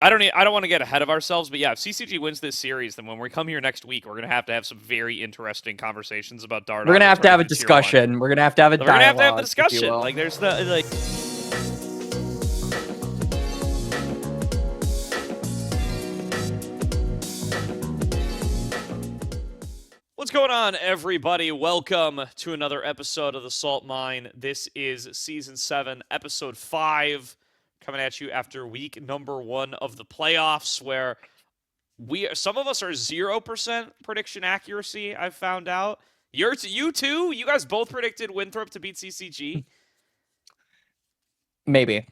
I don't want to get ahead of ourselves, but yeah, if CCG wins this series, then when we come here next week, we're gonna have some very interesting conversations about We're Dardoch gonna have to have a returning to Tier 1. discussion. We're gonna have to have a We're gonna have to have the dialogue, if you discussion. will. Like, there's the like. What's going on, everybody? Welcome to another episode of the Salt Mine. This is Season 7, Episode 5, coming at you after week number 1 of the playoffs, where some of us are 0% prediction accuracy, I've found out. You too? You guys both predicted Winthrop to beat CCG? Maybe.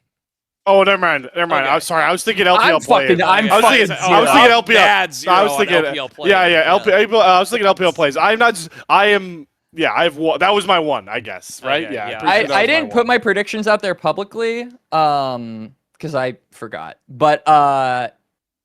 Oh, never mind. Okay. I'm sorry. I was thinking LPL plays. I was thinking LPL. Bad zero I was thinking LPL plays. I was thinking LPL plays. That was my one, I guess. Right? Okay, yeah. I didn't put my predictions out there publicly, because I forgot. But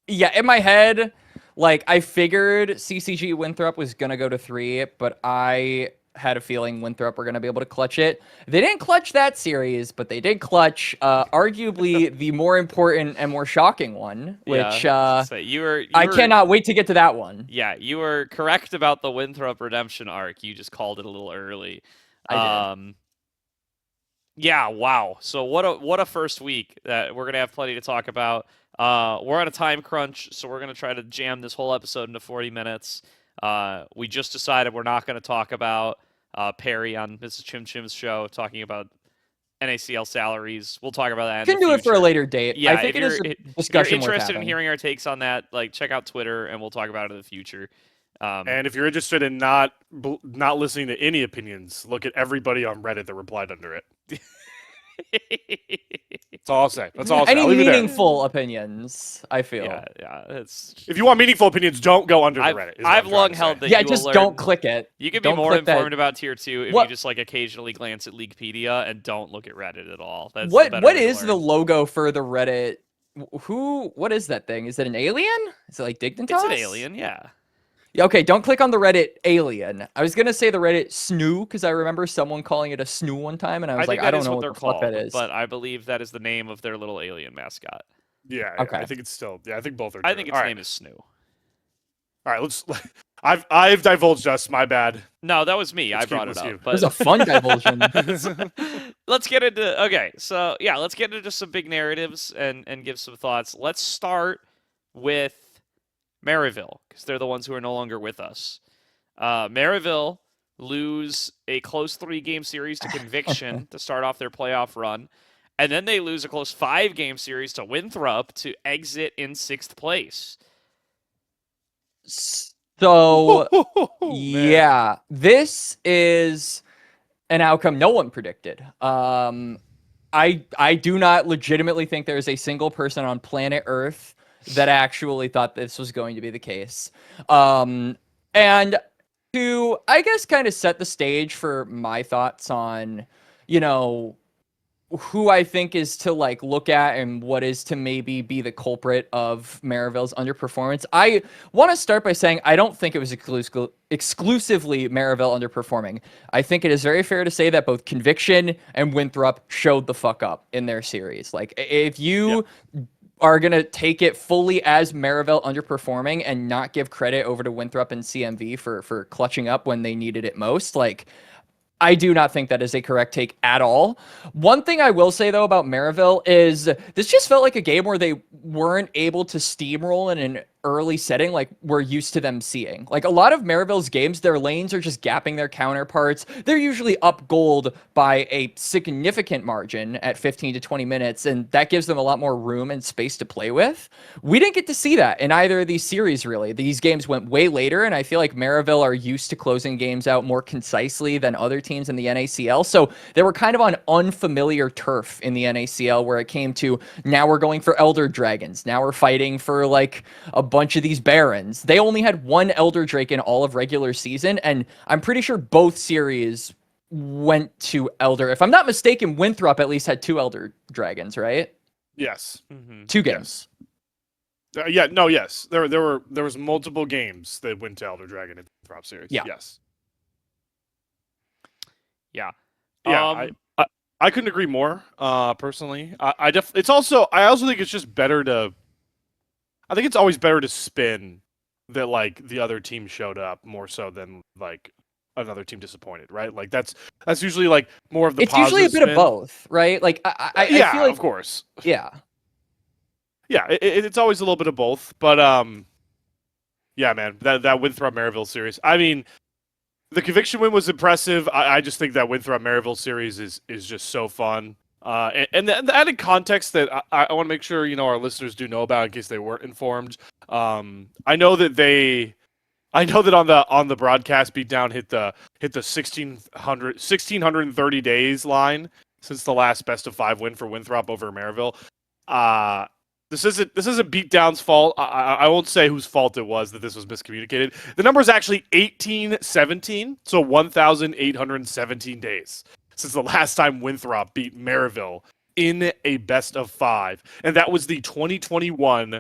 yeah, in my head, like I figured CCG Winthrop was gonna go to 3, but I had a feeling Winthrop were going to be able to clutch it. They didn't clutch that series, but they did clutch arguably the more important and more shocking one, which I cannot wait to get to that one. Yeah, you were correct about the Winthrop redemption arc. You just called it a little early. I did. Yeah, wow. So what a first week that we're going to have plenty to talk about. We're on a time crunch, so we're going to try to jam this whole episode into 40 minutes. We just decided we're not going to talk about Perry on Mrs. Chim Chim's show, talking about NACL salaries. We'll talk about that. You can do it for a later date. Yeah, I think it is a discussion. If you're interested in hearing our takes on that, like check out Twitter, and we'll talk about it in the future. And if you're interested in not listening to any opinions, look at everybody on Reddit that replied under it. That's all I'll say. Any meaningful opinions, I feel. Yeah. If you want meaningful opinions, don't go under the Reddit. I've long held that. Yeah, just don't click it. You can be more informed about Tier 2 if you just like occasionally glance at Leaguepedia and don't look at Reddit at all. That's what is the logo for the Reddit? What is that thing? Is it an alien? Is it like Dignitas? It's an alien, yeah. Okay, don't click on the Reddit alien. I was gonna say the Reddit snoo because I remember someone calling it a snoo one time, and I don't know what the fuck that is. But I believe that is the name of their little alien mascot. Yeah. Okay. I think it's still. Yeah, I think both are. I think its name is Snoo. All right, let's. I've divulged us. My bad. No, that was me. I brought it up. But... It was a fun divulsion. Let's get into. Okay, so yeah, let's get into some big narratives and give some thoughts. Let's start with Maryville, because they're the ones who are no longer with us. Maryville lose a close 3-game series to Conviction to start off their playoff run, and then they lose a close 5-game series to Winthrop to exit in 6th place. So, yeah, this is an outcome no one predicted. I do not legitimately think there is a single person on planet Earth that actually thought this was going to be the case. And to, I guess, kind of set the stage for my thoughts on, who I think is to like look at and what is to maybe be the culprit of Maryville's underperformance. I want to start by saying I don't think it was exclusively Maryville underperforming. I think it is very fair to say that both Conviction and Winthrop showed the fuck up in their series. Like, if you are going to take it fully as Maryville underperforming and not give credit over to Winthrop and CMV for clutching up when they needed it most, like, I do not think that is a correct take at all. One thing I will say, though, about Maryville is this just felt like a game where they weren't able to steamroll in an early setting like we're used to them seeing. Like, a lot of Maryville's games, their lanes are just gapping their counterparts. They're usually up gold by a significant margin at 15 to 20 minutes, and that gives them a lot more room and space to play with. We didn't get to see that in either of these series, really. These games went way later, and I feel like Maryville are used to closing games out more concisely than other teams in the NACL, so they were kind of on unfamiliar turf in the NACL where it came to, now we're going for Elder Dragons, now we're fighting for like a bunch of these Barons. They only had one Elder Drake in all of regular season, and I'm pretty sure both series went to Elder. If I'm not mistaken, Winthrop at least had 2 Elder Dragons, right? Yes. 2 games. Yes. There was multiple games that went to Elder Dragon in the Winthrop series. Yeah. Yes. Yeah. I couldn't agree more. Personally, I also think it's just better to I think it's always better to spin that like the other team showed up more so than like another team disappointed, right? Like that's usually like more of the It's usually a positive bit of spin. both, right? Like I Yeah, feel like of course. yeah. Yeah, it's always a little bit of both, but yeah, man, that Winthrop Maryville series. I mean, the conviction win was impressive. I just think that Winthrop Maryville series is just so fun. The added context that I want to make sure our listeners do know about in case they weren't informed. I know that on the broadcast beatdown hit the 1630 days line since the last best of 5 win for Winthrop over Maryville. Uh this isn't Beatdown's fault. I won't say whose fault it was that this was miscommunicated. The number is actually 1817, so 1,817 days since the last time Winthrop beat Maryville in a best of 5, and that was the 2021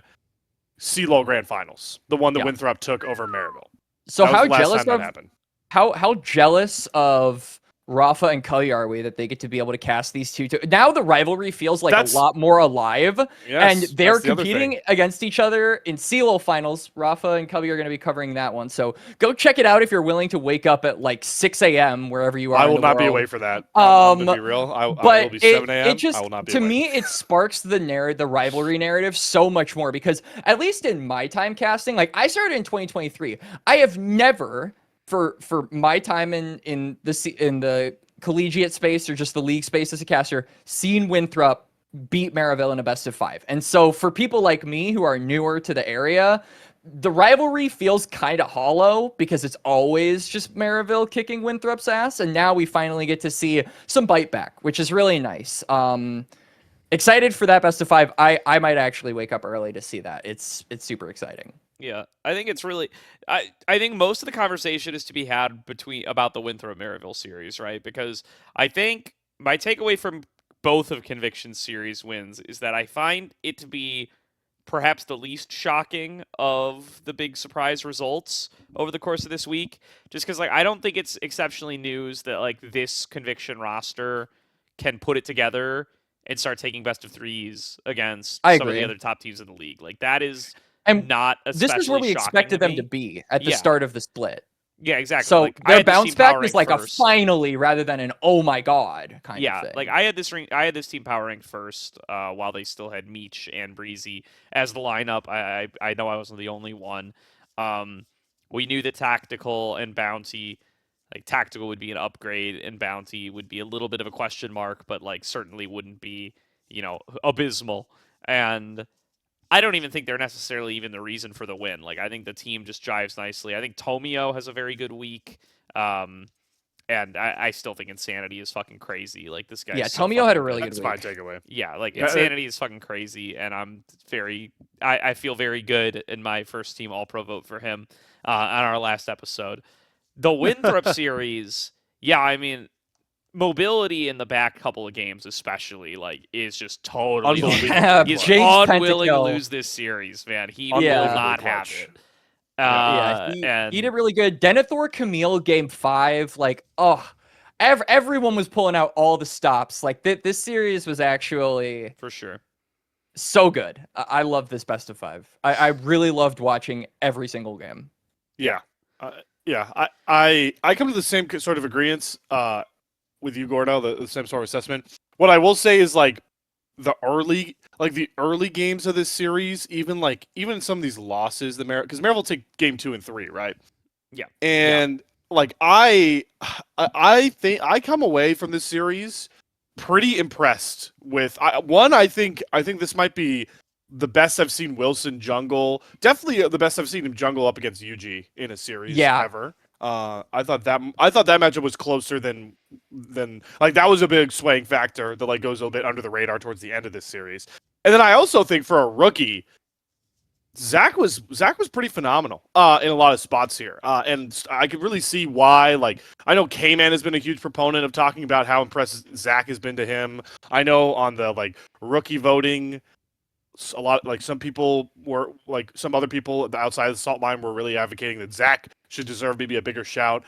CLO Grand Finals, the one that Yeah. Winthrop took over Maryville. So That was how the last jealous time that of happened. how jealous of Rafa and Cully are we that they get to be able to cast these two? Now the rivalry feels like That's- a lot more alive, Yes, and they're that's the other competing thing. against each other in CLO finals. Rafa and Cully are going to be covering that one, so go check it out if you're willing to wake up at like 6 a.m. wherever you are. I in will the not be world. away for that. I'm gonna be real. I will be 7 it a.m. just I will not be to away. me it sparks the rivalry narrative so much more because at least in my time casting, like I started in 2023, I have never for my time in the collegiate space or just the league space as a caster seen Winthrop beat Maryville in a best of 5. And so for people like me who are newer to the area, the rivalry feels kind of hollow because it's always just Maryville kicking Winthrop's ass, and now we finally get to see some bite back, which is really nice. Excited for that best of 5. I might actually wake up early to see that. It's super exciting. Yeah, I think it's really. I think most of the conversation is to be had about the Winthrop Maryville series, right? Because I think my takeaway from both of Conviction's series wins is that I find it to be perhaps the least shocking of the big surprise results over the course of this week. Just because, like, I don't think it's exceptionally news that like this Conviction roster can put it together and start taking best of 3s against I some of the agree. other top teams in the league. Like that is And not especially this is where we shocking expected them me. to be at the Yeah. start of the split. Yeah, exactly. So like, I their had this bounce team back power is ranked like first. a finally rather than an oh my god kind Yeah, of thing. like I had this team power ranked first, while they still had Meech and Breezy as the lineup. I know I wasn't the only one. We knew that Tactical and Bounty, like Tactical would be an upgrade and Bounty would be a little bit of a question mark, but like certainly wouldn't be, abysmal. And I don't even think they're necessarily even the reason for the win. Like I think the team just jives nicely. I think Tomio has a very good week. And I still think Insanity is fucking crazy. Like this guy. Yeah, So Tomio had a fucking really good. good That's my week. takeaway. Yeah, like Yeah, Insanity is fucking crazy, and I feel very good in my first team All Pro vote for him on our last episode. The Winthrop series, yeah, I mean, mobility in the back couple of games, especially, like, is just totally Unbelievable. Yeah, he's Jace unwilling to Pentakill. lose this series, man. He will Yeah. not Unbelievably have clutch. it. Yeah, And he did really good. Denethor Camille game 5, like, everyone was pulling out all the stops. Like, this series was actually for sure. so good. I love this best of 5. I really loved watching every single game. Yeah, yeah. I come to the same sort of agreement with you, Gordo. The same sort of assessment. What I will say is like the early games of this series, even some of these losses, because Maryville take game 2 and 3, right? Yeah. And like I think I come away from this series pretty impressed with one. I think this might be the best I've seen Wilson jungle. Definitely the best I've seen him jungle up against UG in a series ever. I thought that matchup was closer than like that was a big swaying factor that like goes a little bit under the radar towards the end of this series. And then I also think for a rookie, Zach was pretty phenomenal in a lot of spots here, and I could really see why. Like I know K-Man has been a huge proponent of talking about how impressive Zach has been to him. I know on the like rookie voting, a lot like some other people outside of the salt mine were really advocating that Zach should deserve maybe a bigger shout.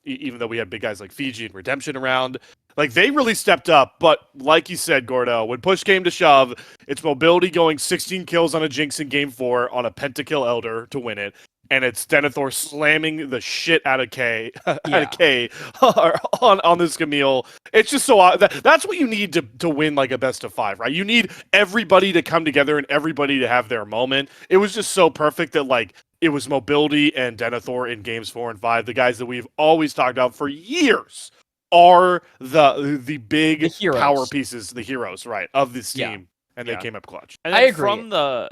Even though we had big guys like Fiji and Redemption around, Like, they really stepped up, but like you said, Gordo, when push came to shove, it's mobility going 16 kills on a Jinx in game 4 on a pentakill Elder to win it, and it's Denethor slamming the shit out of K, out of K on this Camille. It's just so that's what you need to win like a best of 5, right? You need everybody to come together and everybody to have their moment. It was just so perfect that like it was mobility and Denethor in games 4 and 5, the guys that we've always talked about for years. Are the big power pieces, the heroes, right, of this team, and they came up clutch. And I agree. From the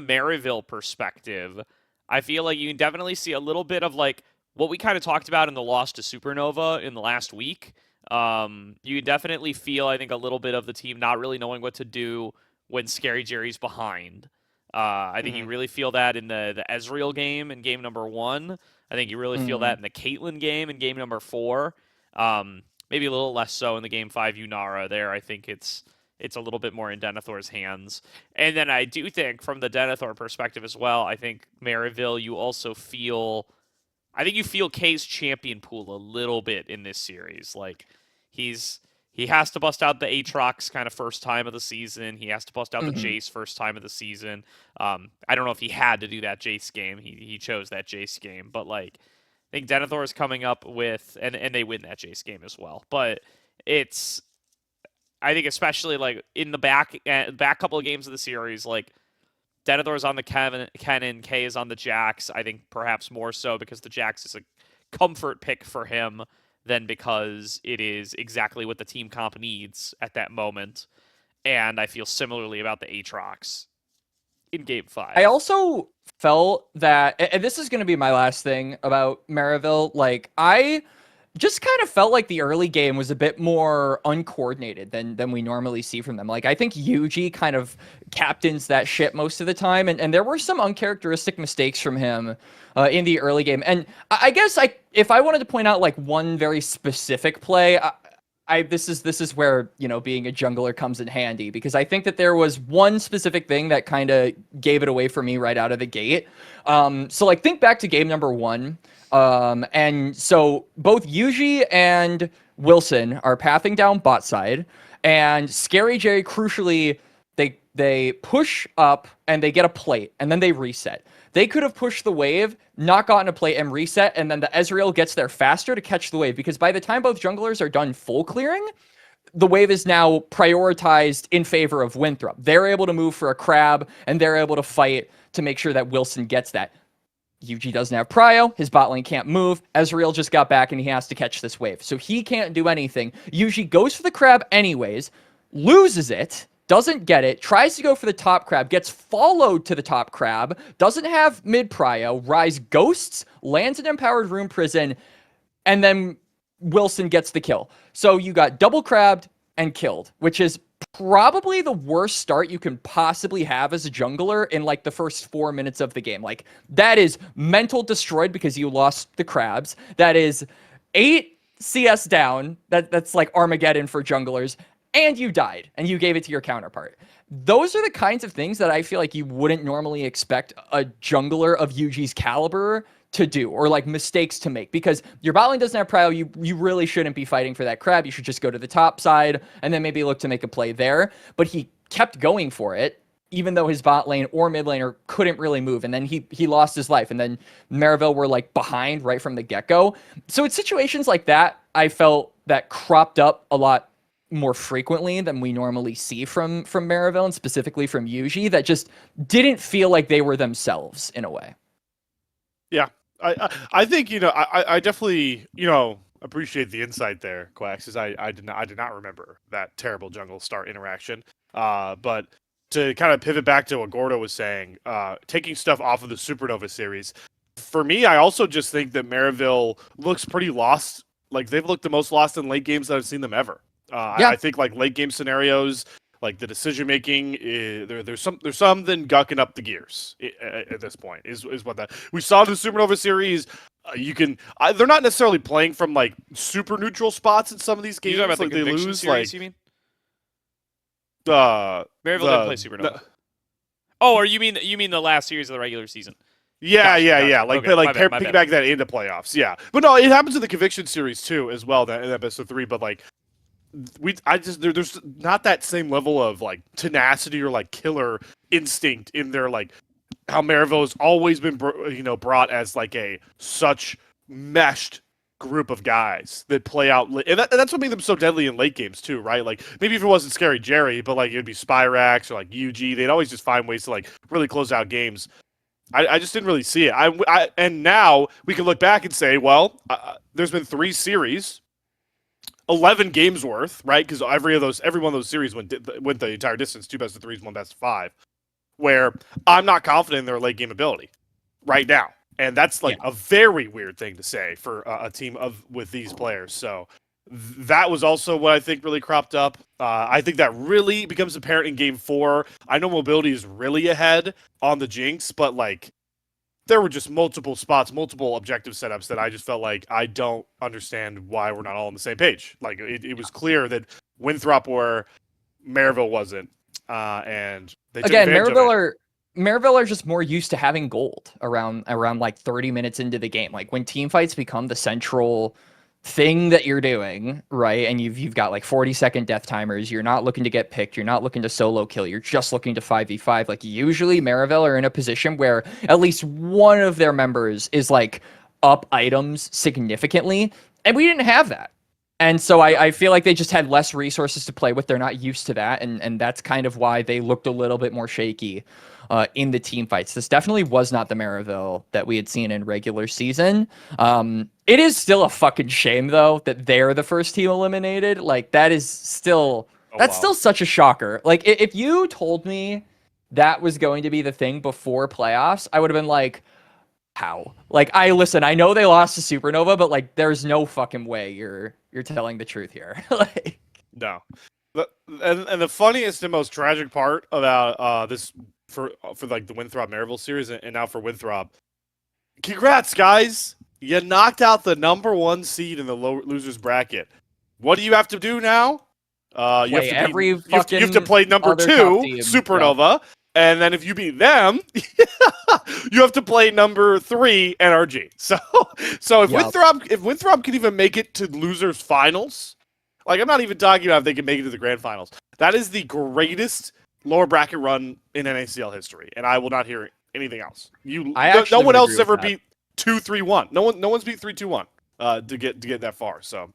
Maryville perspective, I feel like you can definitely see a little bit of like what we kind of talked about in the loss to Supernova in the last week. You definitely feel, I think, a little bit of the team not really knowing what to do when Scary Jerry's behind. I think you really feel that in the Ezreal game in game number 1. I think you really feel that in the Caitlyn game in game number 4. Maybe a little less so in the game 5 Yunara there. I think it's a little bit more in Denethor's hands. And then I do think from the Denethor perspective as well, I think Maryville, you also feel, I think you feel K's champion pool a little bit in this series. Like he has to bust out the Aatrox kind of first time of the season. He has to bust out the Jace first time of the season. I don't know if he had to do that Jace game. He chose that Jace game, but like, I think Denethor is coming up with, and they win that Jace game as well. But it's, I think especially like in the back couple of games of the series, like Denethor is on the Kennen, K is on the Jax. I think perhaps more so because the Jax is a comfort pick for him than because it is exactly what the team comp needs at that moment. And I feel similarly about the Aatrox in game 5. I also felt that, and this is going to be my last thing about Maryville, like I just kind of felt like the early game was a bit more uncoordinated than we normally see from them. Like I think Yuji kind of captains that ship most of the time, and there were some uncharacteristic mistakes from him in the early game. And I guess if I wanted to point out like one very specific play, this is where, you know, being a jungler comes in handy, because I think that there was one specific thing that kind of gave it away for me right out of the gate. So like think back to game number 1. And so both Yuji and Wilson are pathing down bot side, and Scary Jerry, crucially, they push up and they get a plate and then they reset. They could have pushed the wave, not gotten a plate and reset, and then the Ezreal gets there faster to catch the wave, because by the time both junglers are done full clearing, the wave is now prioritized in favor of Winthrop. They're able to move for a crab, and they're able to fight to make sure that Wilson gets that. Yuji doesn't have prio, his bot lane can't move, Ezreal just got back and he has to catch this wave. So he can't do anything. Yuji goes for the crab anyways, loses it, doesn't get it, tries to go for the top crab, gets followed to the top crab, doesn't have mid prio, Rise ghosts, lands an empowered rune prison, and then Wilson gets the kill. So you got double crabbed and killed, which is probably the worst start you can possibly have as a jungler in like the first 4 minutes of the game. Like that is mental destroyed because you lost the crabs. That is 8 CS down. That's like Armageddon for junglers. And you died and you gave it to your counterpart. Those are the kinds of things that I feel like you wouldn't normally expect a jungler of Yuji's caliber to do, or like mistakes to make, because your bot lane doesn't have prio. You really shouldn't be fighting for that crab. You should just go to the top side and then maybe look to make a play there. But he kept going for it, even though his bot lane or mid laner couldn't really move. And then he lost his life. And then Maryville were like behind right from the get-go. So it's situations like that I felt that cropped up a lot more frequently than we normally see from Maryville, and specifically from Yuji, that just didn't feel like they were themselves in a way. Yeah, I think, you know, I definitely, you know, appreciate the insight there, Quax, because I did not remember that terrible jungle start interaction. But to kind of pivot back to what Gordo was saying, taking stuff off of the Supernova series, for me, I also just think that Maryville looks pretty lost. Like they've looked the most lost in late games that I've seen them ever. I think like late game scenarios, like the decision making, there's something gucking up the gears at this point. Is what that we saw in the Supernova series. They're not necessarily playing from like super neutral spots in some of these games. About like the they lose, like you mean? Maryville didn't play Supernova. Or you mean the last series of the regular season? Yeah. Gotcha. Like Okay, piggyback that into playoffs. Yeah, but no, it happens in the Conviction series too as well. That in that best of 3, but like there's not that same level of like tenacity or like killer instinct in their like how Maryville has always been brought as like a such meshed group of guys that play out, and that's what made them so deadly in late games too, right? Like maybe if it wasn't Scary Jerry, but like it'd be Spyrax or like UG, they'd always just find ways to like really close out games. I just didn't really see it. And now we can look back and say, well, there's been 3 series, 11 games worth, right? Because every one of those series went the entire distance, 2 best of 3s, 1 best of 5. Where I'm not confident in their late game ability right now, and that's like a very weird thing to say for a team with these players. So that was also what I think really cropped up. I think that really becomes apparent in Game 4. I know mobility is really ahead on the Jinx, but like there were just multiple spots, multiple objective setups that I just felt like I don't understand why we're not all on the same page. Like it was clear that Winthrop were, Maryville wasn't. And they took Again, advantage of it. Maryville are just more used to having gold around like 30 minutes into the game. Like when team fights become the central thing that you're doing, right? And you've got like 40-second death timers. You're not looking to get picked. You're not looking to solo kill. You're just looking to 5v5. Like usually Maryville are in a position where at least one of their members is like up items significantly. And we didn't have that. And so I feel like they just had less resources to play with. They're not used to that. And that's kind of why they looked a little bit more shaky in the team fights. This definitely was not the Maryville that we had seen in regular season. It is still a fucking shame, though, that they're the first team eliminated. Like, that is still... still such a shocker. Like, if you told me that was going to be the thing before playoffs, I would have been like... How? Like, I know they lost to Supernova, but like there's no fucking way you're telling the truth here. Like, no. And the funniest and most tragic part about this for like the Winthrop Maryville series and now for Winthrop, congrats guys, you knocked out the number 1 seed in the losers bracket. What do you have to do now? You have to play number 2 Supernova. And then if you beat them, you have to play number 3 NRG. So if Winthrop can even make it to losers finals, like I'm not even talking about if they can make it to the grand finals. That is the greatest lower bracket run in NACL history, and I will not hear anything else. No one else ever beat 2-3-1. No one's beat 3-2-1 to get that far. So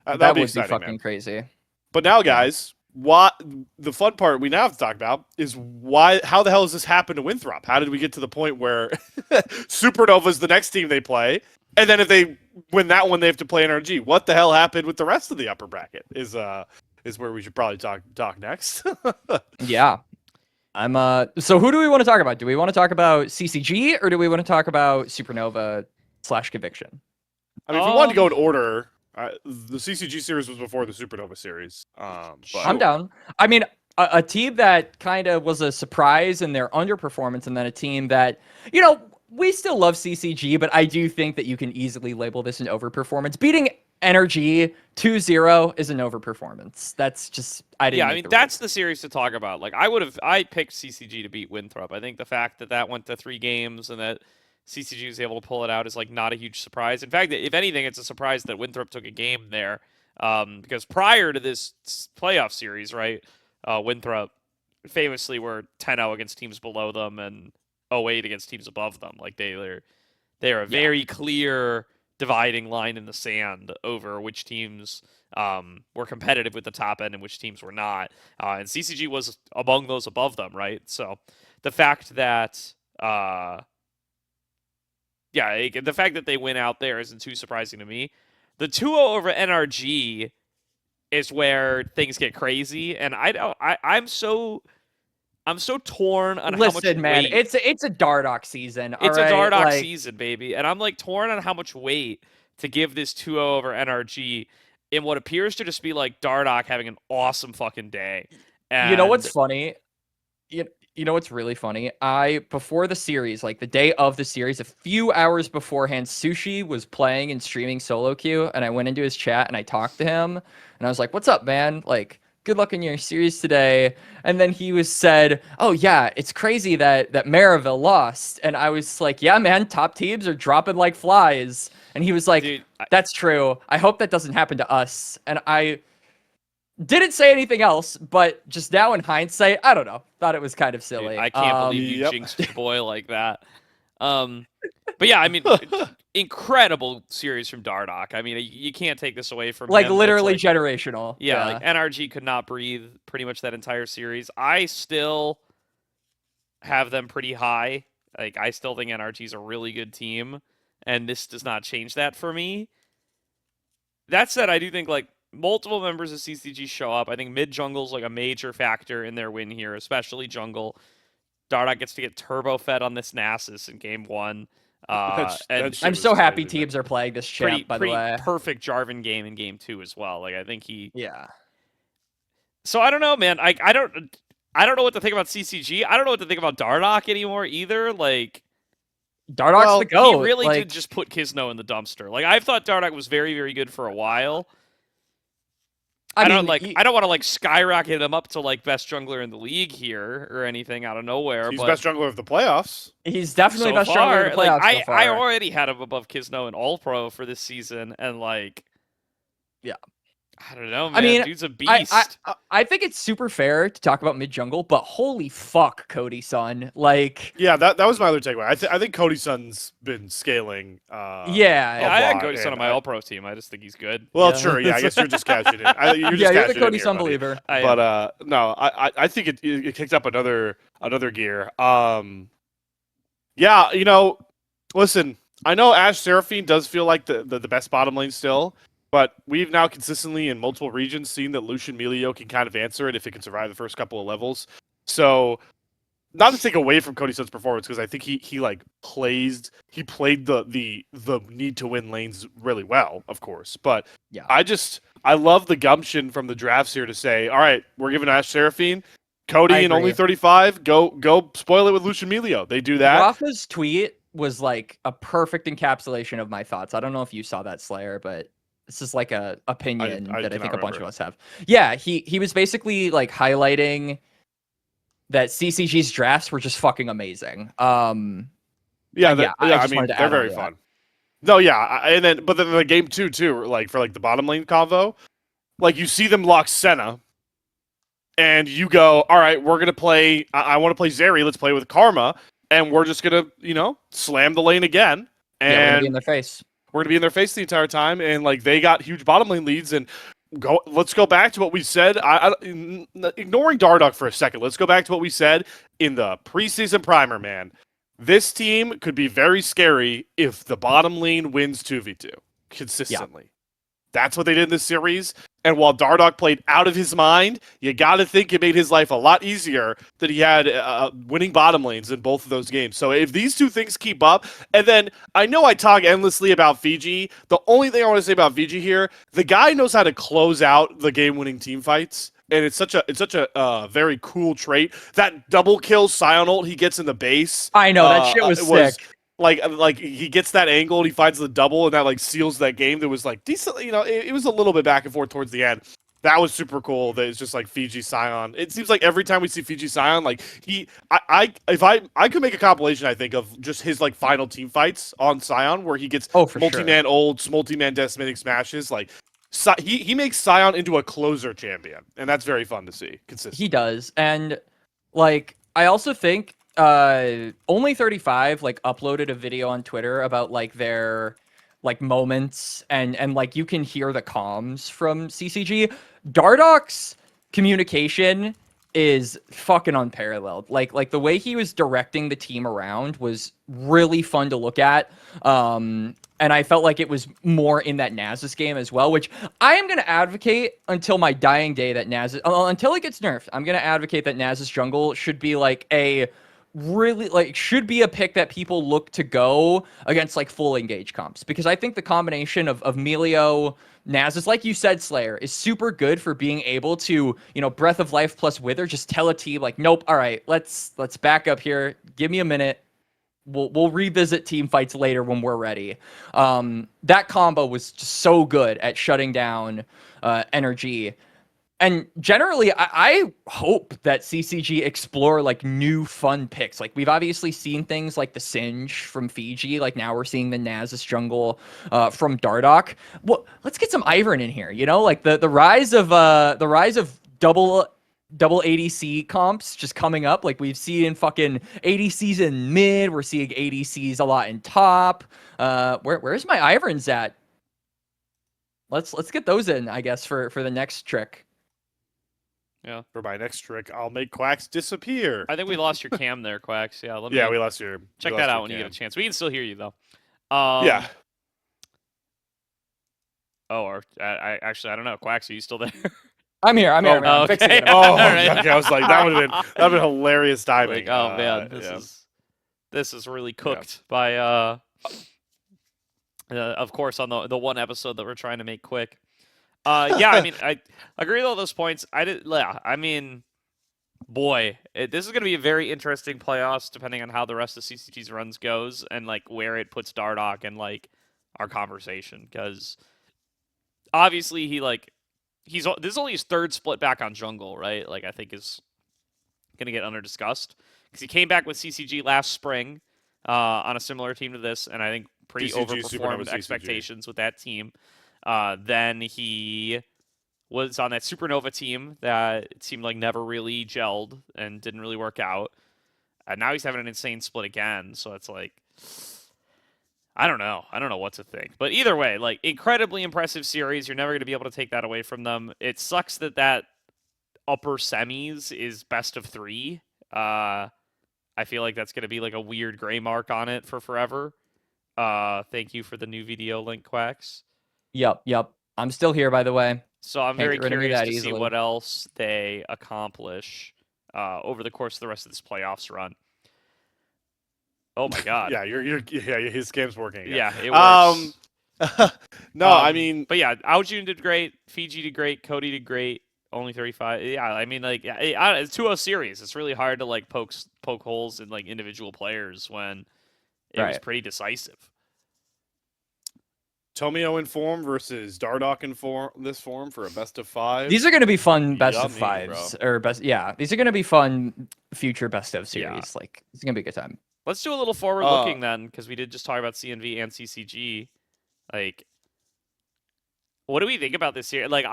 that would be exciting, fucking man. Crazy. But now, guys. What the fun part we now have to talk about is how the hell has this happened to Winthrop? How did we get to the point where Supernova is the next team they play, and then if they win that one, they have to play NRG? What the hell happened with the rest of the upper bracket? Is where we should probably talk next. Yeah, So who do we want to talk about? Do we want to talk about CCG or do we want to talk about Supernova / Conviction? I mean, if we wanted to go in order. The CCG series was before the Supernova series. But... I'm down. I mean, a team that kind of was a surprise in their underperformance, and then a team that, we still love CCG, but I do think that you can easily label this an overperformance. Beating NRG 2-0 is an overperformance. That's just, I didn't. Yeah, I mean, that's the series to talk about. Like, I picked CCG to beat Winthrop. I think the fact that went to 3 games and that CCG was able to pull it out is like not a huge surprise. In fact, if anything, it's a surprise that Winthrop took a game there, because prior to this playoff series, right, Winthrop famously were 10-0 against teams below them and 0-8 against teams above them. Like they're a very clear dividing line in the sand over which teams were competitive with the top end and which teams were not. And CCG was among those above them, right? So the fact that the fact that they win out there isn't too surprising to me. The 2-0 over NRG is where things get crazy, and I'm so torn on how much weight. Listen, man, it's a Dardoch season. It's a Dardoch season, baby, and I'm like torn on how much weight to give this 2-0 over NRG in what appears to just be like Dardoch having an awesome fucking day. And you know what's funny? You know what's really funny? Before the series, like the day of the series, a few hours beforehand, Sushi was playing and streaming solo queue, and I went into his chat and I talked to him, and I was like, "What's up, man? Like, good luck in your series today." And then he said, "Oh yeah, it's crazy that Maryville lost." And I was like, "Yeah, man, top teams are dropping like flies." And he was like, "Dude, that's true. I hope that doesn't happen to us." And Didn't say anything else, but just now in hindsight, I don't know. Thought it was kind of Dude, silly. I can't believe you Yep. jinxed your boy like that. But yeah, I mean, incredible series from Dardoch. I mean, you can't take this away from like him. It's literally like, generational. yeah, like NRG could not breathe pretty much that entire series. I still have them pretty high. Like, I still think NRG is a really good team, and this does not change that for me. That said, I do think like multiple members of CCG show up. I think mid jungle's like a major factor in their win here, especially jungle. Dardoch gets to get turbo fed on this Nasus in game 1. That And shit I'm was so happy crazy, man. teams are playing this champ, by the pretty way. perfect Jarvan game in game 2 as well. Like, I think he. Yeah. So I don't know, man. I don't know what to think about CCG. I don't know what to think about Dardoch anymore either. Like, Dardoch's Well, the GOAT. he really like, did just put Kisno in the dumpster. Like, I've thought Dardoch was very, very good for a while. I mean, don't want to like skyrocket him up to like best jungler in the league here or anything out of nowhere. He's but best jungler of the playoffs. he's definitely so best far, jungler in the playoffs like, so far. I already had him above Kisno and All Pro for this season, and like, Yeah. I don't know, man. I mean, Dude's a beast. I think it's super fair to talk about mid jungle, but holy fuck, Cody son. Like, Yeah, that was my other takeaway. I think Cody Sun's been scaling. yeah, yeah, I had lot, Cody Son on and my All Pro team. I just think he's good. Well, Yeah. sure. Yeah, I guess you're just cashing in. You're just yeah, you're the cashing in Cody here, Son buddy. believer. But no, I think it kicked up another gear. Yeah, listen, I know Ashe Seraphine does feel like the best bottom lane still, but we've now consistently in multiple regions seen that Lucian Melio can kind of answer it if it can survive the first couple of levels. So, not to take away from Cody Sun's performance, because I think he played the need to win lanes really well, of course. But Yeah. I love the gumption from the drafts here to say, all right, we're giving Ashe Seraphine, Cody I and only agree. 35, go spoil it with Lucian Melio. They do that. Rafa's tweet was like a perfect encapsulation of my thoughts. I don't know if you saw that, Slayer, but this is like a opinion I that I think cannot a bunch of remember. us have. Yeah, he was basically like highlighting that CCG's drafts were just fucking amazing. Yeah, And yeah, I I just mean, wanted to they're add on very to that. fun. No, yeah, but then the game too, like for like the bottom lane convo, like you see them lock Senna, and you go, all right, we're gonna play. I want to play Zeri. Let's play with Karma, and we're just gonna, slam the lane again, and Yeah, we're gonna be in their face. we're gonna be in their face the entire time. And like they got huge bottom lane leads, and let's go back to what we said. Ignoring Dardoch for a second, let's go back to what we said in the preseason primer, man. This team could be very scary if the bottom lane wins 2v2 consistently. That's what they did in this series. And while Dardoch played out of his mind, you got to think it made his life a lot easier that he had winning bottom lanes in both of those games. So if these two things keep up, and then I know I talk endlessly about Fiji. The only thing I want to say about Fiji here, the guy knows how to close out the game-winning team fights. And it's such a very cool trait. That double kill Scion ult he gets in the base. I know that shit was sick. Like he gets that angle and he finds the double and that like seals that game. That was like decent, it was a little bit back and forth towards the end. That was super cool. That it's just like Fiji Scion. It seems like every time we see Fiji Scion, like I could make a compilation, I think, of just his like final team fights on Scion where he gets For multi-man ults, multi-man decimating smashes. Like he makes Scion into a closer champion, and that's very fun to see. Consistent. He does. And like I also think only 35 like uploaded a video on Twitter about like their like moments and like you can hear the comms from CCG. Dardoch's communication is fucking unparalleled. Like the way he was directing the team around was really fun to look at. And I felt like it was more in that Nasus game as well, which I am going to advocate until my dying day that Nasus, until it gets nerfed, I'm going to advocate that Nasus jungle should be like should be a pick that people look to go against like full engage comps. Because I think the combination of Melio, Nasus, like you said, Slayer, is super good for being able to, Breath of Life plus Wither, just tell a team like, nope, all right, let's back up here. Give me a minute. We'll revisit team fights later when we're ready. That combo was just so good at shutting down energy. And generally, I hope that CCG explore like new fun picks. Like we've obviously seen things like the Singe from Fiji. Like now we're seeing the Nasus jungle from Dardoch. Well, let's get some Ivern in here. You know, like the rise of double ADC comps just coming up. Like we've seen fucking ADCs in mid. We're seeing ADCs a lot in top. Where's my Iverns at? Let's get those in, I guess, for the next trick. Yeah. For my next trick, I'll make Quax disappear. I think we lost your cam there, Quax. Yeah, let me Yeah, we lost your. check we that lost out your when you cam. get a chance. We can still hear you though. Yeah. Oh, or I actually I don't know. Quax, are you still there? I'm here. I'm Oh, I'm fixing okay. it. Oh, All right. okay. I was like, that would have been hilarious timing. Like, oh man, yeah. this is really cooked by of course on the one episode that we're trying to make quick. Yeah, I mean, I agree with all those points. Yeah, I mean, boy, this is going to be a very interesting playoffs, depending on how the rest of CCG's runs goes, and like where it puts Dardoch in like our conversation. Because obviously, this is only his third split back on jungle, right? Like I think is going to get under discussed because he came back with CCG last spring on a similar team to this, and I think pretty CCG, Supernova overperformed CCG. expectations with that team. Then he was on that Supernova team that it seemed like never really gelled and didn't really work out. And now he's having an insane split again. So it's like, I don't know. I don't know what to think. But either way, like incredibly impressive series. You're never going to be able to take that away from them. It sucks that upper semis is best of 3. I feel like that's going to be like a weird gray mark on it for forever. Thank you for the new video link, Quax. Yep. I'm still here, by the way. So I'm Can't very get rid of me curious that to see easily. what else they accomplish over the course of the rest of this playoffs run. Oh my god. yeah, his game's working again. Yeah, it works. No, I mean, But yeah, Aojun did great, Fiji did great, Cody did great, only 35. Yeah, I mean like it's 2-0 series. It's really hard to like poke holes in like individual players when it was Right. pretty decisive. Tomio in form versus Dardoch in this form for a best of 5. These are going to be fun best of Yummy, 5s or best. Yeah, these are going to be fun future best of series. Yeah. Like it's going to be a good time. Let's do a little forward looking then, because we did just talk about CNV and CCG. Like, what do we think about this year? Like,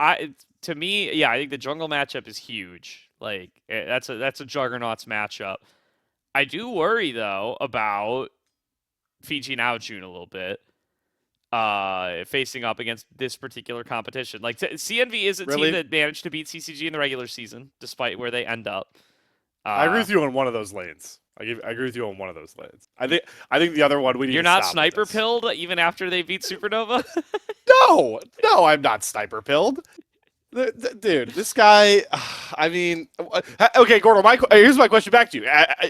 to me, yeah, I think the jungle matchup is huge. Like, that's a juggernauts matchup. I do worry though about Fiji and Aojun a little bit, facing up against this particular competition. Like, CNV is a Really? team that managed to beat CCG in the regular season, despite where they end up. I agree with you on one of those lanes. I agree with you on one of those lanes. I think the other one we need. You're to not stop sniper with this. pilled even after they beat Supernova? No, I'm not sniper pilled. Dude, this guy. I mean, okay, Gordo. Here's my question back to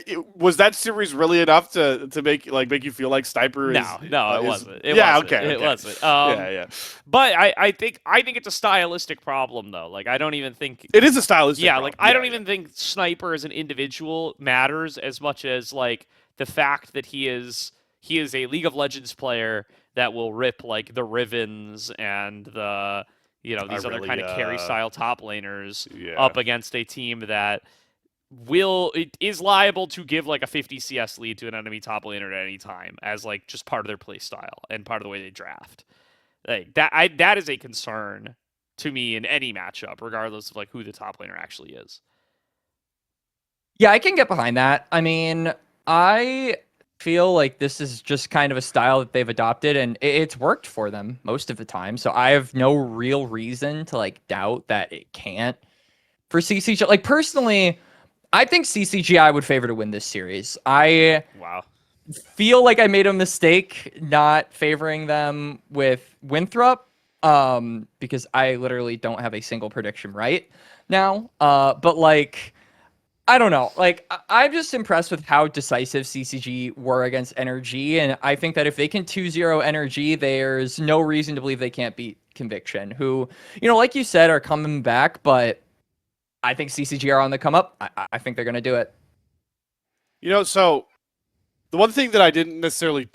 you. Was that series really enough to make you feel like sniper? No, it wasn't. It yeah, wasn't. okay, It wasn't. yeah. But I think it's a stylistic problem though. Like I don't even think. It is a stylistic. Yeah, problem. like I don't even think Sniper as an individual matters as much as like the fact that he is a League of Legends player that will rip like the Rivens and the these other kind of carry style top laners up against a team that is liable to give like a 50 CS lead to an enemy top laner at any time as like just part of their play style and part of the way they draft. Like that is a concern to me in any matchup, regardless of like who the top laner actually is. Yeah, I can get behind that. I mean, I feel like this is just kind of a style that they've adopted and it's worked for them most of the time. So I have no real reason to like doubt that it can't for CCG. Like personally, I think CCG I would favor to win this series. I feel like I made a mistake not favoring them with Winthrop because I literally don't have a single prediction right now. But like I don't know. Like, I'm just impressed with how decisive CCG were against NRG, and I think that if they can 2-0 NRG, there's no reason to believe they can't beat Conviction, who, like you said, are coming back, but I think CCG are on the come up. I think they're going to do it. So the one thing that I didn't necessarily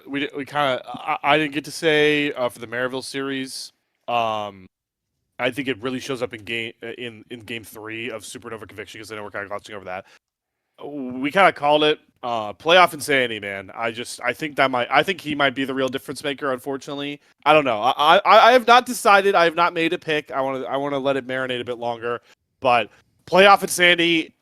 we kind of I didn't get to say for the Maryville series, I think it really shows up in game 3 of Supernova Conviction, because I know we're kind of glossing over that. We kind of called it playoff insanity, man. I think he might be the real difference maker. Unfortunately, I don't know. I have not decided. I have not made a pick. I want to let it marinate a bit longer. But playoff insanity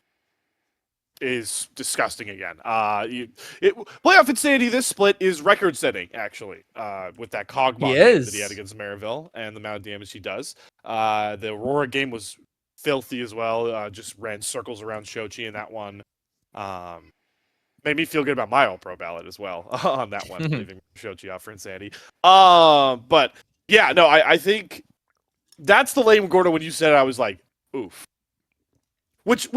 is disgusting again. Playoff insanity. This split is record setting, actually. With that Cogma He game that is. he had against Maryville and the amount of damage he does. The Aurora game was filthy as well. Just ran circles around Shochi in that one. Made me feel good about my All-Pro ballot as well on that one, leaving Shochi off for insanity. But yeah, no, I think that's the lane, Gordo. When you said it, I was like, oof. Which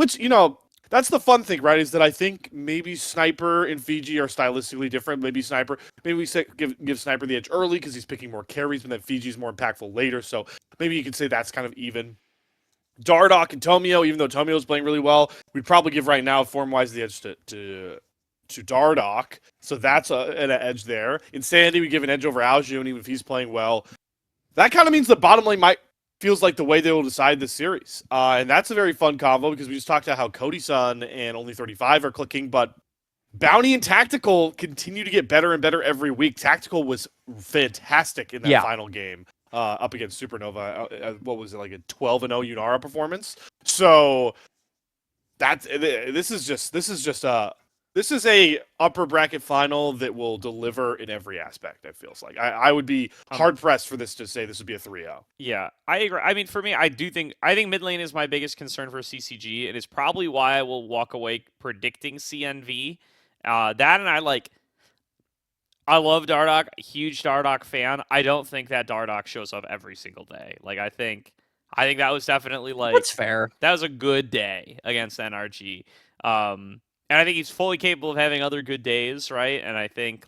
that's the fun thing, right? Is that I think maybe Sniper and Fiji are stylistically different. Maybe we give Sniper the edge early because he's picking more carries, but then Fiji's more impactful later. So maybe you could say that's kind of even. Dardoch and Tomio, even though Tomio's playing really well, we'd probably give right now form-wise the edge to Dardoch. So that's an edge there. Insanity, we give an edge over Aljun, even if he's playing well. That kind of means the bottom lane feels like the way they will decide this series. And that's a very fun combo, because we just talked about how Cody-san and Only 35 are clicking, but Bounty and Tactical continue to get better and better every week. Tactical was fantastic in that final game. Up against Supernova, what was it, like a 12-0 Unara performance? So this is a upper bracket final that will deliver in every aspect. It feels like I would be hard pressed for this to say this would be a 3-0. Yeah, I agree. I mean, for me, I think mid lane is my biggest concern for CCG. It is probably why I will walk away predicting CNV. That and I love Dardoch, huge Dardoch fan. I don't think that Dardoch shows up every single day. Like, I think that was definitely That's fair. That was a good day against NRG. And I think he's fully capable of having other good days, right? And I think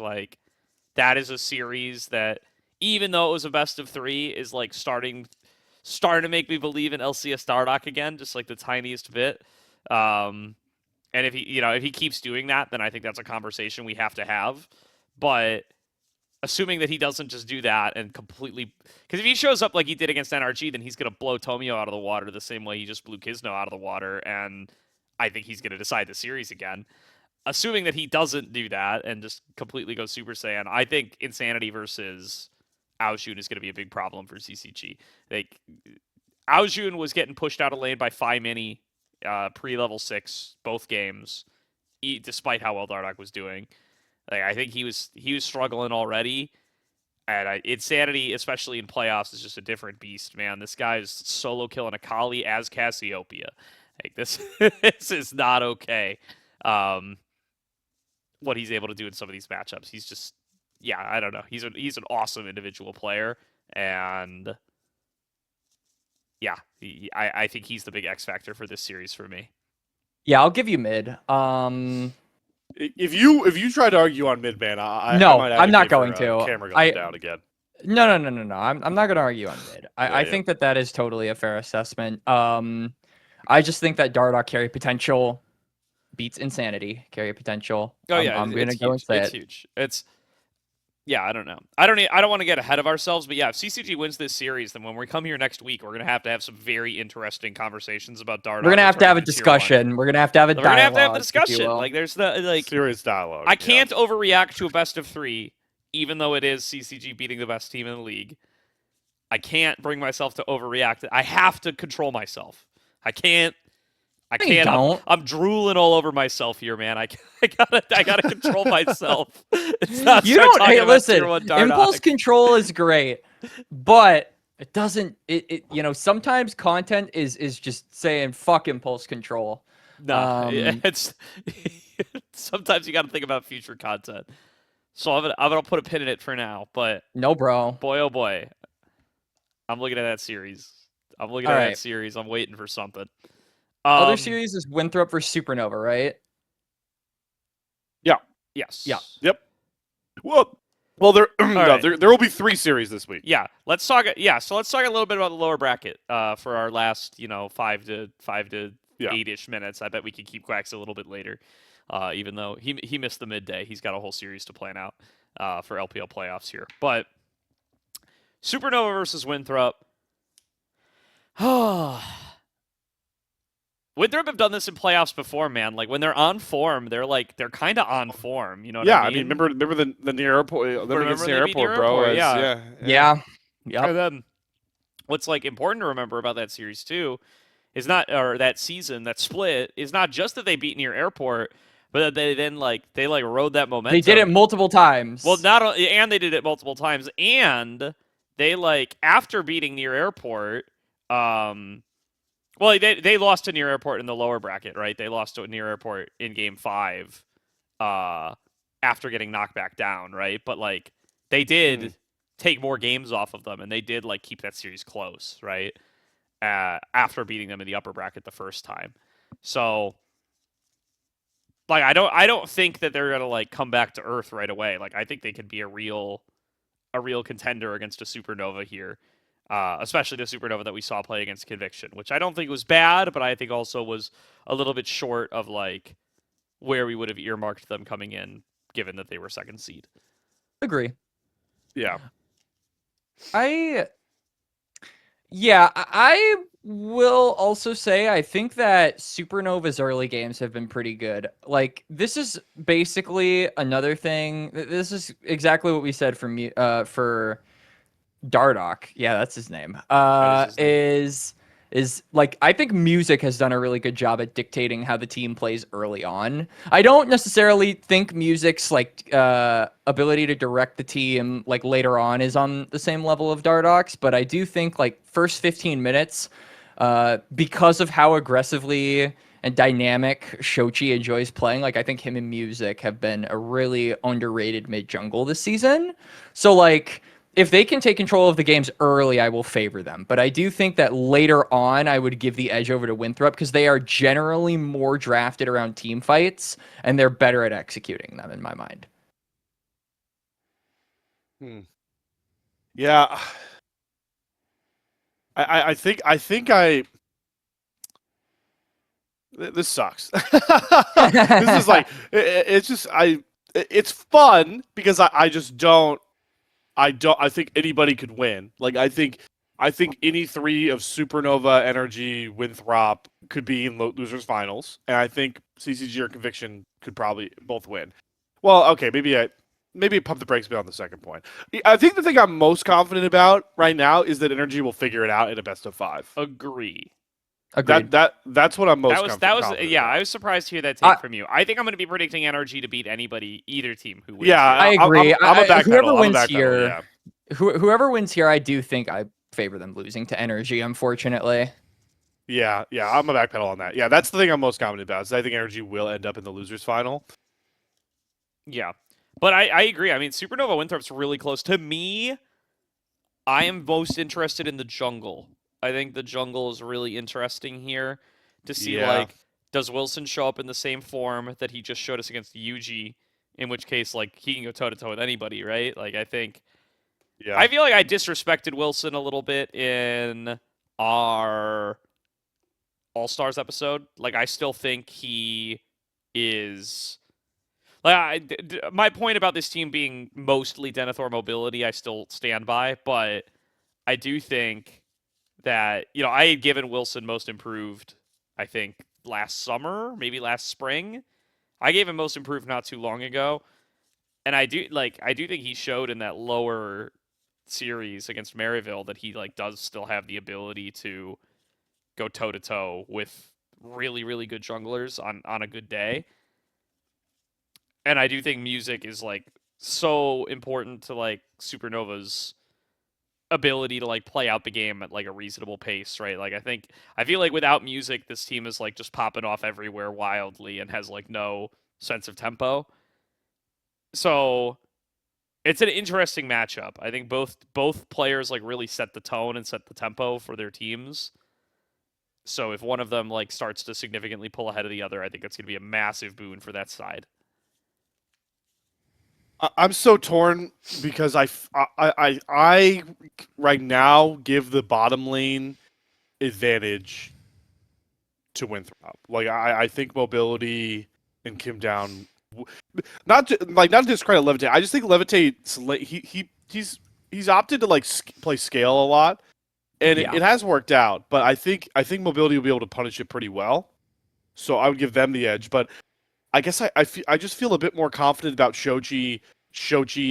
that is a series that, even though it was a best of 3, is starting to make me believe in LCS Dardoch again, just the tiniest bit. And if he keeps doing that, then I think that's a conversation we have to have. But assuming that he doesn't just do that and completely... Because if he shows up like he did against NRG, then he's going to blow Tomio out of the water the same way he just blew Kisno out of the water, and I think he's going to decide the series again. Assuming that he doesn't do that and just completely go Super Saiyan, I think Insanity versus Aojun is going to be a big problem for CCG. Aojun was getting pushed out of lane by Phi Mini pre-level 6 both games, despite how well Dardoch was doing. I think he was struggling already, and Insanity, especially in playoffs, is just a different beast, man. This guy is solo killing Akali as Cassiopeia. This is not okay. What he's able to do in some of these matchups, he's just, I don't know. He's an awesome individual player, and I think he's the big X factor for this series for me. Yeah, I'll give you mid. If you try to argue on mid, man, I'm not going to. Camera going down again. No. I'm not going to argue on mid. I think that is totally a fair assessment. I just think that Dardoch carry potential beats Insanity carry potential. Oh yeah, I'm going to go and say it's huge. I don't know. I don't want to get ahead of ourselves, but if CCG wins this series, then when we come here next week, we're going to have some very interesting conversations about Dardoch. We're going to have a discussion. We're going to have a dialogue. We're going to have the discussion. There's the serious dialogue. I can't overreact to a best of 3, even though it is CCG beating the best team in the league. I can't bring myself to overreact. I have to control myself. I can't. I'm drooling all over myself here, man. I gotta control myself. It's not. You don't. Hey, listen. Impulse control is great, but it doesn't. Sometimes content is just saying fuck impulse control. No, it's sometimes you got to think about future content. So I'm gonna put a pin in it for now. But no, bro. Boy, oh boy, I'm looking at that series. I'm waiting for something. Other series is Winthrop versus Supernova, right? Yeah. Yes. Yeah. Yep. Well, there will be 3 series this week. Yeah. Let's talk. Yeah. So let's talk a little bit about the lower bracket for our last 5 to 8-ish minutes. I bet we can keep Quax a little bit later, even though he missed the midday. He's got a whole series to plan out for LPL playoffs here. But Supernova versus Winthrop. Winthrop have done this in playoffs before, man. Like when they're on form, they're kind of on form. You know what Yeah, I I mean? mean, remember the near airport, them against Remember near they beat airport, Near bro. Airport, As, yeah. Yeah. Yep. And then what's like important to remember about that series too is not, or that season, that split, is not just that they beat Near Airport, but that they then they rode that momentum. They did it multiple times. Well, not only, and they did it multiple times, and they after beating Near Airport, well, they lost to Near Airport in the lower bracket, right? They lost to Near Airport in Game 5, after getting knocked back down, right? But they did take more games off of them, and they did keep that series close, right? After beating them in the upper bracket the first time, so I don't think that they're gonna come back to earth right away. I think they could be a real contender against a Supernova here. Especially the Supernova that we saw play against Conviction, which I don't think was bad, but I think also was a little bit short of where we would have earmarked them coming in, given that they were second seed. Agree. Yeah. I will also say I think that Supernova's early games have been pretty good. This is basically another thing. This is exactly what we said for Dardoch. Yeah, that's his name. Is I think Music has done a really good job at dictating how the team plays early on. I don't necessarily think Music's ability to direct the team later on is on the same level of Dardoch's, but I do think first 15 minutes, because of how aggressively and dynamic Shochi enjoys playing, I think him and Music have been a really underrated mid jungle this season. So if they can take control of the games early, I will favor them. But I do think that later on, I would give the edge over to Winthrop because they are generally more drafted around team fights, and they're better at executing them, in my mind. Yeah. I think this sucks. This is it's just it's fun because I just don't. I think anybody could win. I think any three of Supernova, Energy, Winthrop could be in losers finals, and I think CCG or Conviction could probably both win. Well, okay, maybe pump the brakes a bit on the second point. I think the thing I'm most confident about right now is that Energy will figure it out in a best of 5. Agree. Agreed. That's what I'm most confident yeah, about. I was surprised to hear that take from you. I think I'm going to be predicting Energy to beat either team who wins. Yeah, I agree. I'm a backpedal. Whoever wins backpedal, here, yeah. Whoever wins here, I do think I favor them losing to Energy, unfortunately. Yeah, I'm a backpedal on that. Yeah, that's the thing I'm most confident about. Is I think Energy will end up in the losers final. Yeah, but I agree. I mean, Supernova Winthrop's really close. To me, I am most interested in the jungle. I think the jungle is really interesting here to see, does Wilson show up in the same form that he just showed us against Yuji, in which case, he can go toe-to-toe with anybody, right? I think... Yeah. I feel like I disrespected Wilson a little bit in our All-Stars episode. I still think he is... my point about this team being mostly Denethor mobility, I still stand by, but I do think that, I had given Wilson most improved, I think, last summer, maybe last spring. I gave him most improved not too long ago. And I do think he showed in that lower series against Maryville that he does still have the ability to go toe to toe with really, really good junglers on a good day. And I do think Music is so important to Supernova's ability to play out the game at a reasonable pace, right? I feel without Music, this team is just popping off everywhere wildly and has no sense of tempo. So it's an interesting matchup. I think both players really set the tone and set the tempo for their teams. So if one of them starts to significantly pull ahead of the other, I think it's going to be a massive boon for that side. I'm so torn because I right now give the bottom lane advantage to Winthrop. I think mobility and Kim Down, not to discredit Levitate. I just think Levitate he's opted to play scale a lot, and Yeah. it has worked out. But I think Mobility will be able to punish it pretty well. So I would give them the edge. But I guess I just feel a bit more confident about Shoji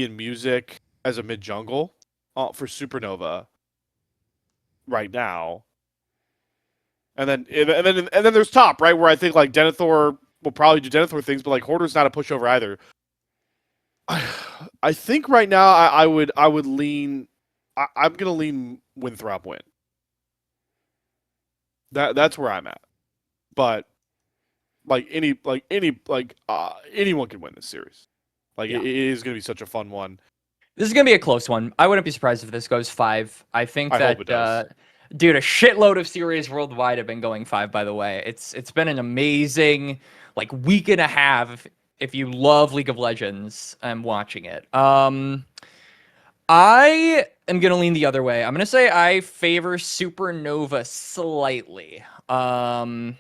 and Music as a mid jungle for Supernova right now. And then there's top, right, where I think like Denethor will probably do Denethor things, but like Hoarder's not a pushover either. I think right now I would lean. I'm gonna lean Winthrop win. That's where I'm at. But anyone can win this series. Like Yeah. it is gonna be such a fun one. This is gonna be a close one. I wouldn't be surprised if this goes 5. I think I that hope it does. dude, a shitload of series worldwide have been going 5, by the way. It's been an amazing like week and a half if you love League of Legends and watching it. I am gonna lean the other way. I'm gonna say I favor Supernova slightly. I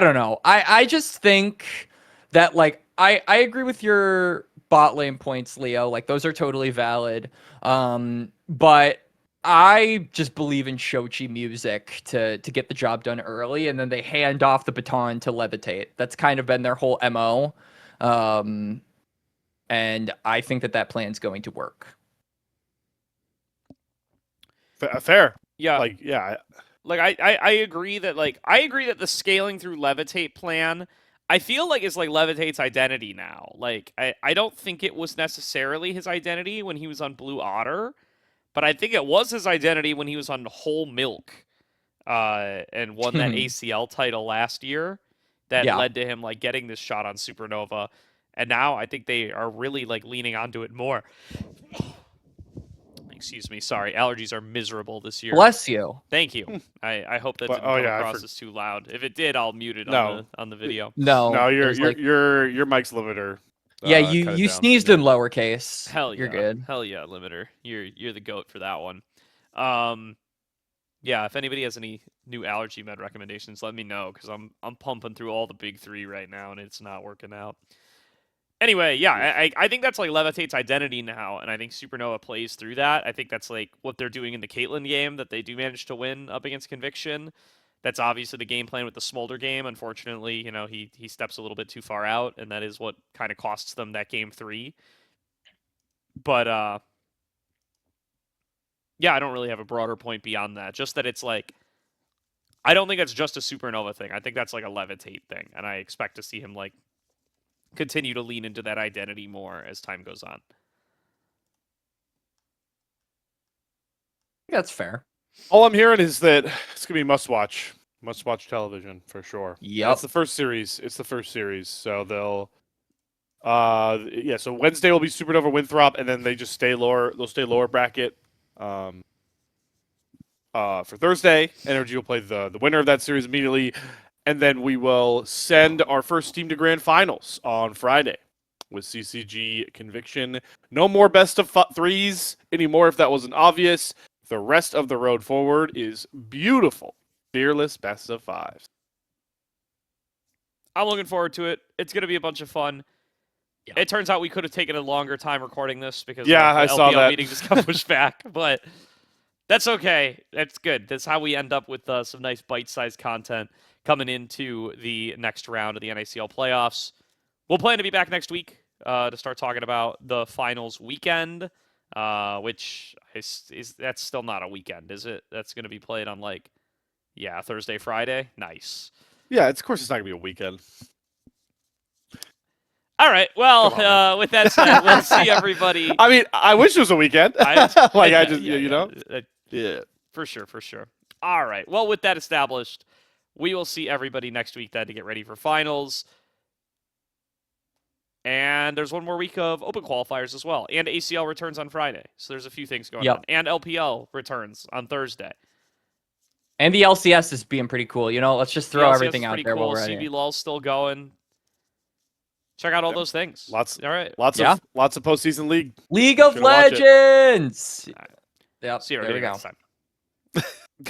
don't know. I just think that like I agree with your bot lane points, Leo. Like those are totally valid. But I just believe in Shochi Music to get the job done early, and then they hand off the baton to Levitate. That's kind of been their whole MO. And I think that plan's going to work. Fair. Yeah. Like yeah. Like I agree that the scaling through Levitate plan, I feel like is like Levitate's identity now. Like I don't think it was necessarily his identity when he was on Blue Otter, but I think it was his identity when he was on Whole Milk, and won that ACL title last year. That led to him like getting this shot on Supernova, and now I think they are really like leaning onto it more. Excuse me, sorry. Allergies are miserable this year. Bless you. Thank you. I hope that didn't come across as too loud. If it did, I'll mute it on the video. No, your mic's limiter. Yeah, you sneezed in lowercase. Hell yeah, you're good. Hell yeah, limiter. You're the goat for that one. Yeah. If anybody has any new allergy med recommendations, let me know because I'm pumping through all the big 3 right now and it's not working out. Anyway, yeah, I think that's like Levitate's identity now, and I think Supernova plays through that. I think that's like what they're doing in the Caitlyn game that they do manage to win up against Conviction. That's obviously the game plan with the Smolder game. Unfortunately, he steps a little bit too far out, and that is what kind of costs them that game 3. But yeah, I don't really have a broader point beyond that. Just that it's like I don't think that's just a Supernova thing. I think that's like a Levitate thing, and I expect to see him like continue to lean into that identity more as time goes on. That's fair. All I'm hearing is that it's gonna be must watch television for sure. Yep. It's the first series. So they'll so Wednesday will be Supernova Winthrop, and then they just stay lower. They'll stay lower bracket. For Thursday, Energy will play the winner of that series immediately. And then we will send our first team to Grand Finals on Friday with CCG Conviction. No more best of 3s anymore if that wasn't obvious. The rest of the road forward is beautiful. Fearless best of 5s. I'm looking forward to it. It's going to be a bunch of fun. Yeah. It turns out we could have taken a longer time recording this because the I saw LPL that. meeting just got pushed back. But that's okay. That's good. That's how we end up with some nice bite-sized content coming into the next round of the NACL playoffs. We'll plan to be back next week to start talking about the finals weekend, which that's still not a weekend, is it? That's going to be played on Thursday, Friday. Nice. Yeah, of course it's not going to be a weekend. All right. Well, with that said, we'll see everybody. I mean, I wish it was a weekend. Yeah. For sure. All right. Well, with that established, we will see everybody next week then to get ready for finals. And there's one more week of open qualifiers as well. And ACL returns on Friday. So there's a few things going on. And LPL returns on Thursday. And the LCS is being pretty cool. Let's just throw everything out there while we're at it. CB LOL's still going. Check out all those things. Lots of postseason league. League of Legends. Yep. See you there we go. next time.